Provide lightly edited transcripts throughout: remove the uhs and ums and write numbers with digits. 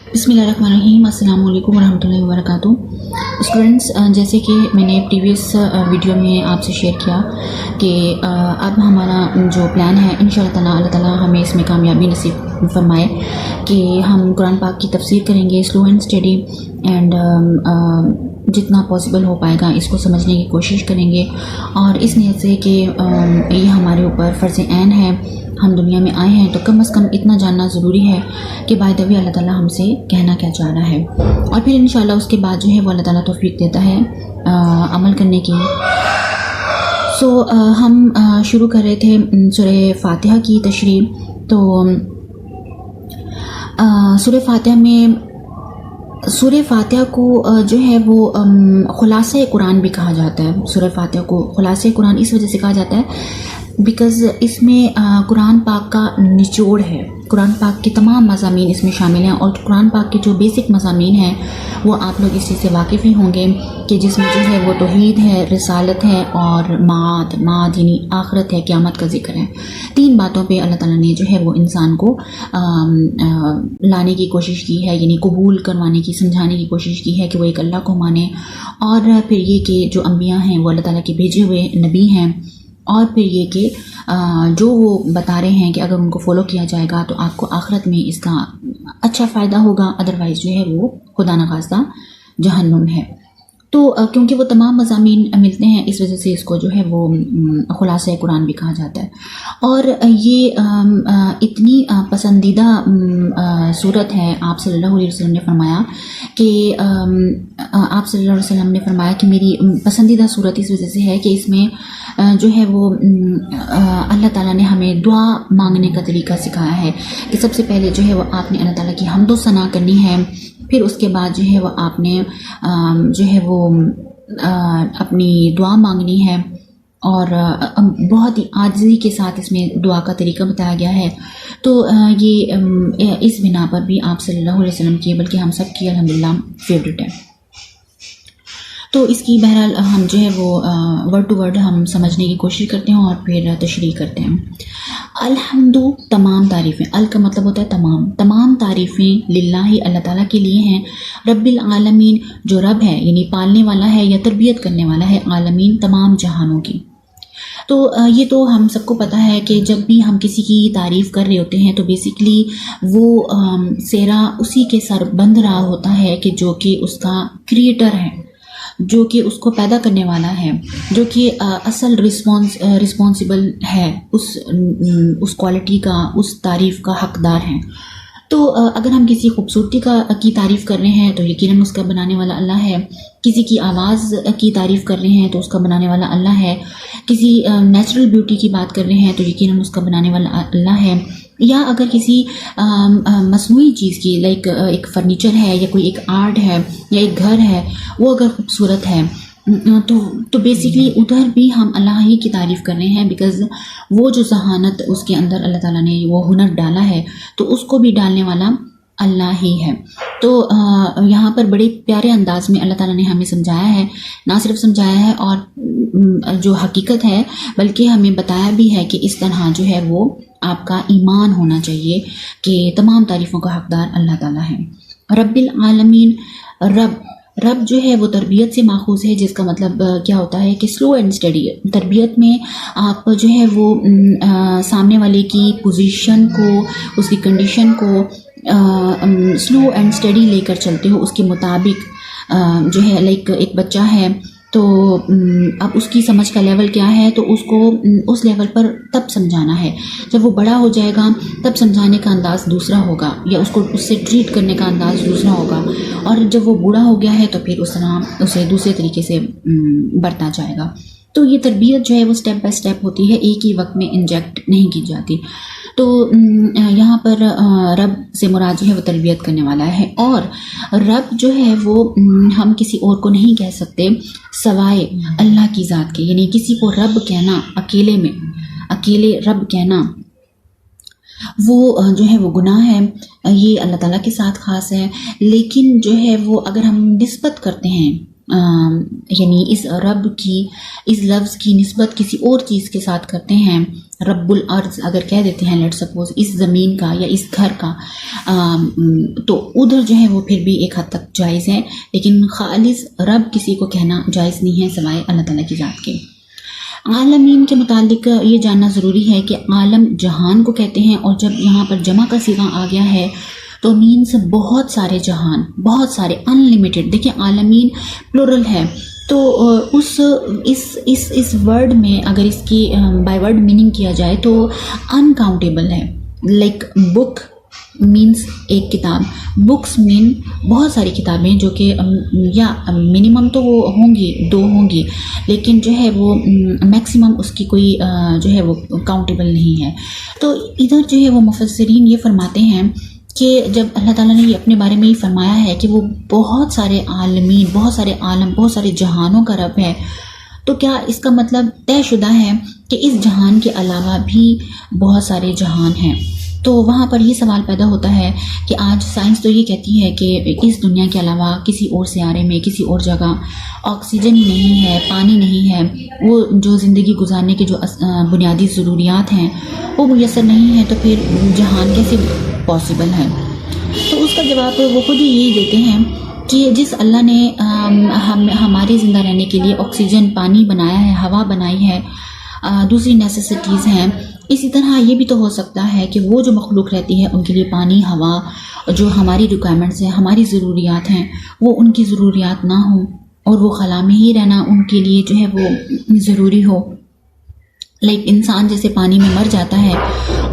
بسم اللہ الرحمن الرحیم، السلام علیکم ورحمۃ اللہ وبرکاتہ۔ اسٹوڈنٹس، جیسے کہ میں نے پریویس ویڈیو میں آپ سے شیئر کیا کہ اب ہمارا جو پلان ہے انشاءاللہ تعالیٰ اللہ تعالیٰ ہمیں اس میں کامیابی نصیب فرمائے کہ ہم قرآن پاک کی تفسیر کریں گے، سلو اینڈ اسٹڈی، اینڈ جتنا پاسبل ہو پائے گا اس کو سمجھنے کی کوشش کریں گے، اور اس نیت سے کہ یہ ہمارے اوپر فرض عین ہے، ہم دنیا میں آئے ہیں تو کم از کم اتنا جاننا ضروری ہے کہ بائی دا وے اللہ تعالیٰ ہم سے کہنا کیا چاہ رہا ہے، اور پھر انشاءاللہ اس کے بعد جو ہے وہ اللہ تعالیٰ توفیق دیتا ہے عمل کرنے کی۔ ہم شروع کر رہے تھے سورہ فاتحہ کی تشریح۔ تو سورہ فاتحہ کو جو ہے وہ خلاصہ قرآن بھی کہا جاتا ہے۔ سورہ فاتحہ کو خلاصہ قرآن اس وجہ سے کہا جاتا ہے بیکاز اس میں قرآن پاک کا نچوڑ ہے، قرآن پاک کے تمام مضامین اس میں شامل ہیں، اور قرآن پاک کے جو بیسک مضامین ہیں وہ آپ لوگ اس چیز سے واقف ہی ہوں گے کہ جس میں جو ہے وہ توحید ہے، رسالت ہے، اور معاد یعنی آخرت ہے، قیامت کا ذکر ہے۔ تین باتوں پہ اللہ تعالیٰ نے جو ہے وہ انسان کو لانے کی کوشش کی ہے، یعنی قبول کروانے کی، سمجھانے کی کوشش کی ہے کہ وہ ایک اللہ کو مانے، اور پھر یہ کہ جو انبیاء ہیں وہ اللہ تعالیٰ کے بھیجے ہوئے نبی ہیں، اور پھر یہ کہ جو وہ بتا رہے ہیں کہ اگر ان کو فالو کیا جائے گا تو آپ کو آخرت میں اس کا اچھا فائدہ ہوگا، ادروائز جو ہے وہ خدا نخواستہ جہنم ہے۔ تو کیونکہ وہ تمام مضامین ملتے ہیں اس وجہ سے اس کو جو ہے وہ خلاصہ قرآن بھی کہا جاتا ہے، اور یہ اتنی پسندیدہ صورت ہے۔ آپ صلی اللہ علیہ وسلم نے فرمایا کہ کہ میری پسندیدہ صورت اس وجہ سے ہے کہ اس میں جو ہے وہ اللہ تعالیٰ نے ہمیں دعا مانگنے کا طریقہ سکھایا ہے کہ سب سے پہلے جو ہے وہ آپ نے اللہ تعالیٰ کی حمد و ثنا کرنی ہے، پھر اس کے بعد جو ہے وہ آپ نے جو ہے وہ اپنی دعا مانگنی ہے، اور بہت ہی عاجزی کے ساتھ اس میں دعا کا طریقہ بتایا گیا ہے۔ تو یہ اس بنا پر بھی آپ صلی اللہ علیہ وسلم کی بلکہ ہم سب کی الحمدللہ فیوریٹ ہے۔ تو اس کی بہرحال ہم جو ہے وہ ورڈ ٹو ورڈ ہم سمجھنے کی کوشش کرتے ہیں اور پھر تشریح کرتے ہیں۔ الحمد، تمام تعریفیں، ال کا مطلب ہوتا ہے تمام تعریفیں للہ، اللہ تعالیٰ کے لیے ہیں، رب العالمین، جو رب ہے یعنی پالنے والا ہے یا تربیت کرنے والا ہے، عالمین تمام جہانوں کی۔ تو یہ تو ہم سب کو پتہ ہے کہ جب بھی ہم کسی کی تعریف کر رہے ہوتے ہیں تو بیسیکلی وہ سیرا اسی کے سر بندھ رہا ہوتا ہے کہ جو کہ اس کا کریٹر ہے، جو کہ اس کو پیدا کرنے والا ہے، جو کہ اصل رسپانسبل ہے، اس کوالٹی کا، اس تعریف کا حقدار ہے۔ تو اگر ہم کسی خوبصورتی کی تعریف کر رہے ہیں تو یقیناً اس کا بنانے والا اللہ ہے، کسی کی آواز کی تعریف کر رہے ہیں تو اس کا بنانے والا اللہ ہے، کسی نیچرل بیوٹی کی بات کر رہے ہیں تو یقیناً اس کا بنانے والا اللہ ہے، یا اگر کسی مصنوعی چیز کی لائک ایک فرنیچر ہے یا کوئی ایک آرٹ ہے یا ایک گھر ہے، وہ اگر خوبصورت ہے تو بیسیکلی ادھر بھی ہم اللہ ہی کی تعریف کر رہے ہیں، بیکاز وہ جو ذہانت اس کے اندر اللہ تعالیٰ نے وہ ہنر ڈالا ہے تو اس کو بھی ڈالنے والا اللہ ہی ہے۔ تو یہاں پر بڑے پیارے انداز میں اللہ تعالیٰ نے ہمیں سمجھایا ہے، نہ صرف سمجھایا ہے اور جو حقیقت ہے بلکہ ہمیں بتایا بھی ہے کہ اس طرح جو ہے وہ آپ کا ایمان ہونا چاہیے کہ تمام تعریفوں کا حقدار اللہ تعالیٰ ہے۔ رب العالمین، رب جو ہے وہ تربیت سے ماخوذ ہے، جس کا مطلب کیا ہوتا ہے کہ سلو اینڈ اسٹڈی۔ تربیت میں آپ جو ہے وہ سامنے والے کی پوزیشن کو، اس کی کنڈیشن کو سلو اینڈ اسٹڈی لے کر چلتے ہو، اس کے مطابق جو ہے لائک ایک بچہ ہے تو اب اس کی سمجھ کا لیول کیا ہے تو اس کو اس لیول پر تب سمجھانا ہے، جب وہ بڑا ہو جائے گا تب سمجھانے کا انداز دوسرا ہوگا، یا اس کو اس سے ٹریٹ کرنے کا انداز دوسرا ہوگا، اور جب وہ بوڑھا ہو گیا ہے تو پھر اس طرح اسے دوسرے طریقے سے برتا جائے گا۔ تو یہ تربیت جو ہے وہ سٹیپ بائی سٹیپ ہوتی ہے، ایک ہی وقت میں انجیکٹ نہیں کی جاتی۔ تو یہاں پر رب سے مراد جو ہے وہ تربیت کرنے والا ہے، اور رب جو ہے وہ ہم کسی اور کو نہیں کہہ سکتے سوائے اللہ کی ذات کے، یعنی کسی کو رب کہنا اکیلے رب کہنا وہ جو ہے وہ گناہ ہے، یہ اللہ تعالیٰ کے ساتھ خاص ہے۔ لیکن جو ہے وہ اگر ہم نسبت کرتے ہیں یعنی اس رب کی اس لفظ کی نسبت کسی اور چیز کے ساتھ کرتے ہیں، رب الارض اگر کہہ دیتے ہیں لیٹ سپوز اس زمین کا یا اس گھر کا، تو ادھر جو ہے وہ پھر بھی ایک حد تک جائز ہے، لیکن خالص رب کسی کو کہنا جائز نہیں ہے سوائے اللہ تعالیٰ کی ذات کے۔ عالمین کے متعلق یہ جاننا ضروری ہے کہ عالم جہان کو کہتے ہیں، اور جب یہاں پر جمع کا صیغہ آ گیا ہے تو مینس بہت سارے جہان، بہت سارے، ان لمیٹڈ۔ دیکھیں عالمین پلورل ہے، تو اس ورڈ میں اگر اس کی بائی ورڈ میننگ کیا جائے تو انکاؤنٹیبل ہے۔ لائک بک مینس ایک کتاب، بکس مین بہت ساری کتابیں جو کہ یا منیمم تو وہ ہوں گی 2 ہوں گی، لیکن جو ہے وہ میکسیمم اس کی کوئی جو ہے وہ کاؤنٹیبل نہیں ہے۔ تو ادھر جو ہے وہ مفسرین یہ فرماتے ہیں کہ جب اللہ تعالیٰ نے یہ اپنے بارے میں یہ فرمایا ہے کہ وہ بہت سارے عالمین، بہت سارے عالم، بہت سارے جہانوں کا رب ہے، تو کیا اس کا مطلب طے شدہ ہے کہ اس جہان کے علاوہ بھی بہت سارے جہان ہیں؟ تو وہاں پر یہ سوال پیدا ہوتا ہے کہ آج سائنس تو یہ کہتی ہے کہ اس دنیا کے علاوہ کسی اور سیارے میں، کسی اور جگہ آکسیجن ہی نہیں ہے، پانی نہیں ہے، وہ جو زندگی گزارنے کے جو بنیادی ضروریات ہیں وہ میسر نہیں ہیں، تو پھر جہان کیسے پاسبل ہے؟ تو اس کا جواب وہ خود ہی یہی دیتے ہیں کہ جس اللہ نے ہمارے زندہ رہنے کے لیے آکسیجن، پانی بنایا ہے، ہوا بنائی ہے، دوسری نیسیسٹیز ہیں، اسی طرح یہ بھی تو ہو سکتا ہے کہ وہ جو مخلوق رہتی ہے ان کے لیے پانی، ہوا، جو ہماری ریکوائرمنٹس ہیں، ہماری ضروریات ہیں، وہ ان کی ضروریات نہ ہوں اور وہ خلا میں ہی رہنا ان کے لیے جو ہے وہ ضروری ہو۔ لائک انسان جیسے پانی میں مر جاتا ہے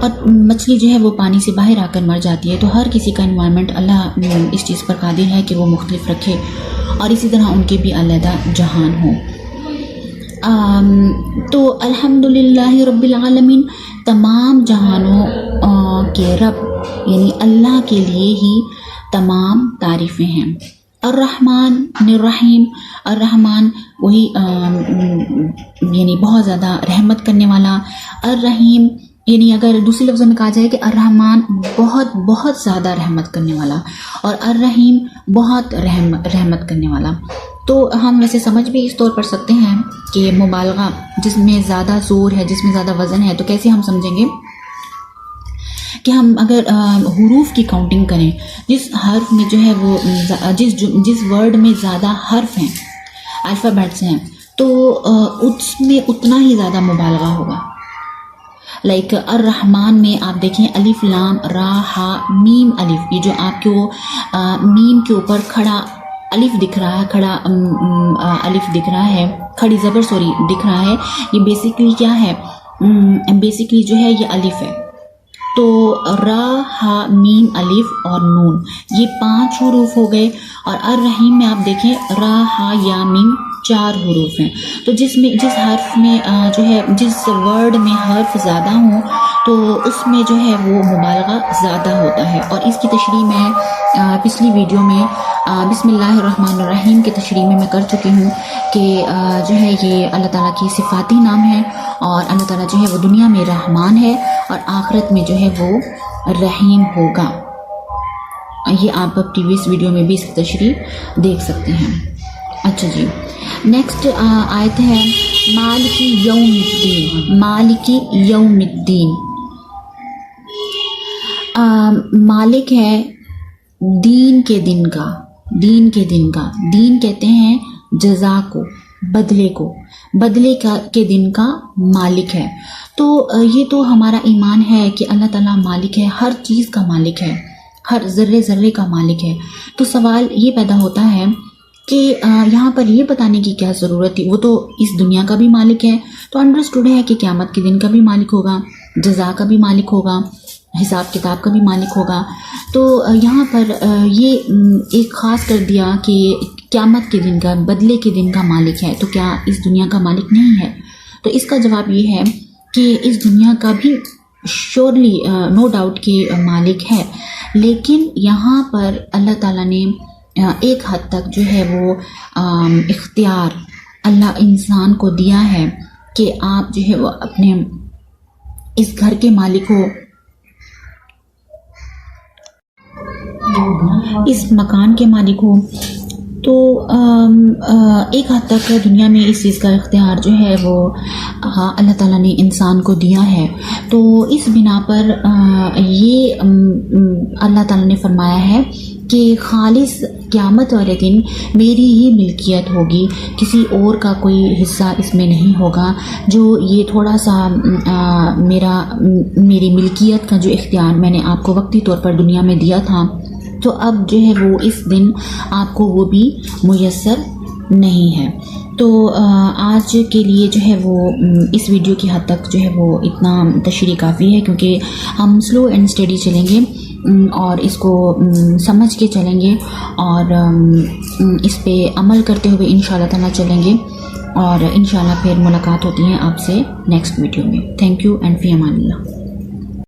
اور مچھلی جو ہے وہ پانی سے باہر آ کر مر جاتی ہے، تو ہر کسی کا انوائرمنٹ اللہ اس چیز پر قادر ہے کہ وہ مختلف رکھے، اور اسی طرح ان کے بھی علیحدہ جہان ہوں۔ تو الحمدللہ رب العالمین، تمام جہانوں کے رب یعنی اللہ کے لیے ہی تمام تعریفیں ہیں۔ الرحمن الرحیم، الرحمن وہی یعنی بہت زیادہ رحمت کرنے والا، الرحیم یعنی اگر دوسری لفظوں میں کہا جائے کہ الرحمن بہت بہت زیادہ رحمت کرنے والا، اور الرحیم بہت رحمت کرنے والا۔ تو ہم ویسے سمجھ بھی اس طور پر سکتے ہیں کہ مبالغہ جس میں زیادہ زور ہے، جس میں زیادہ وزن ہے، تو کیسے ہم سمجھیں گے کہ ہم اگر حروف کی کاؤنٹنگ کریں، جس حرف میں جو ہے وہ جس ورڈ میں زیادہ حرف ہیں، الفابیٹس ہیں، تو اس میں اتنا ہی زیادہ مبالغہ ہوگا۔ لائک الرحمن میں آپ دیکھیں الف لام را ہا میم الف، یہ جو آپ کو میم کے اوپر کھڑا الف دکھ رہا ہے، کھڑا الف دکھ رہا ہے، کھڑی زبر دکھ رہا ہے، یہ بیسیکلی کیا ہے؟ بیسیکلی جو ہے یہ الف ہے۔ تو را ہا میم الف اور نون، یہ 5 حروف ہو گئے، اور الرحیم میں آپ دیکھیں را ہا یا میم 4 حروف ہیں۔ تو جس حرف میں جو ہے جس ورڈ میں حرف زیادہ ہوں تو اس میں جو ہے وہ مبالغہ زیادہ ہوتا ہے، اور اس کی تشریح میں پچھلی ویڈیو میں بسم اللہ الرحمن الرحیم کی تشریح میں کر چکی ہوں کہ جو ہے یہ اللہ تعالیٰ کی صفاتی نام ہے، اور اللہ تعالیٰ جو ہے وہ دنیا میں رحمان ہے اور آخرت میں جو ہے وہ رحیم ہوگا۔ یہ آپ پریویس ویڈیو میں بھی اس کی تشریح دیکھ سکتے ہیں۔ اچھا جی، نیکسٹ آیت ہے مالکی یوم الدین۔ مالکی یوم الدین، مالک ہے دین کے دن کا، دین کے دن کا، دین کہتے ہیں جزا کو، بدلے کو، بدلے کے دن کا مالک ہے۔ تو یہ تو ہمارا ایمان ہے کہ اللہ تعالیٰ مالک ہے، ہر چیز کا مالک ہے، ہر ذرے ذرے کا مالک ہے۔ تو سوال یہ پیدا ہوتا ہے کہ یہاں پر یہ بتانے کی کیا ضرورت تھی؟ وہ تو اس دنیا کا بھی مالک ہے، تو انڈرسٹوڈ ہے کہ قیامت کے دن کا بھی مالک ہوگا، جزا کا بھی مالک ہوگا، حساب کتاب کا بھی مالک ہوگا۔ تو یہاں پر یہ ایک خاص کر دیا کہ قیامت کے دن کا، بدلے کے دن کا مالک ہے، تو کیا اس دنیا کا مالک نہیں ہے؟ تو اس کا جواب یہ ہے کہ اس دنیا کا بھی شیورلی نو ڈاؤٹ کہ مالک ہے، لیکن یہاں پر اللہ تعالیٰ نے ایک حد تک جو ہے وہ اختیار اللہ انسان کو دیا ہے کہ آپ جو ہے وہ اپنے اس گھر کے مالک ہو، اس مکان کے مالک ہو، تو ایک حد تک دنیا میں اس چیز کا اختیار جو ہے وہ اللہ تعالیٰ نے انسان کو دیا ہے، تو اس بنا پر یہ اللہ تعالیٰ نے فرمایا ہے کہ خالص قیامت والے دن میری ہی ملکیت ہوگی، کسی اور کا کوئی حصہ اس میں نہیں ہوگا۔ جو یہ تھوڑا سا میری ملکیت کا جو اختیار میں نے آپ کو وقتی طور پر دنیا میں دیا تھا، تو اب جو ہے وہ اس دن آپ کو وہ بھی میسر نہیں ہے۔ تو آج کے لیے جو ہے وہ اس ویڈیو کی حد تک جو ہے وہ اتنا تشریح کافی ہے، کیونکہ ہم سلو اینڈ اسٹڈی چلیں گے اور اس کو سمجھ کے چلیں گے اور اس پہ عمل کرتے ہوئے انشاءاللہ تعالیٰ چلیں گے، اور انشاءاللہ پھر ملاقات ہوتی ہے آپ سے نیکسٹ ویڈیو میں۔ تھینک یو اینڈ فی امان اللہ۔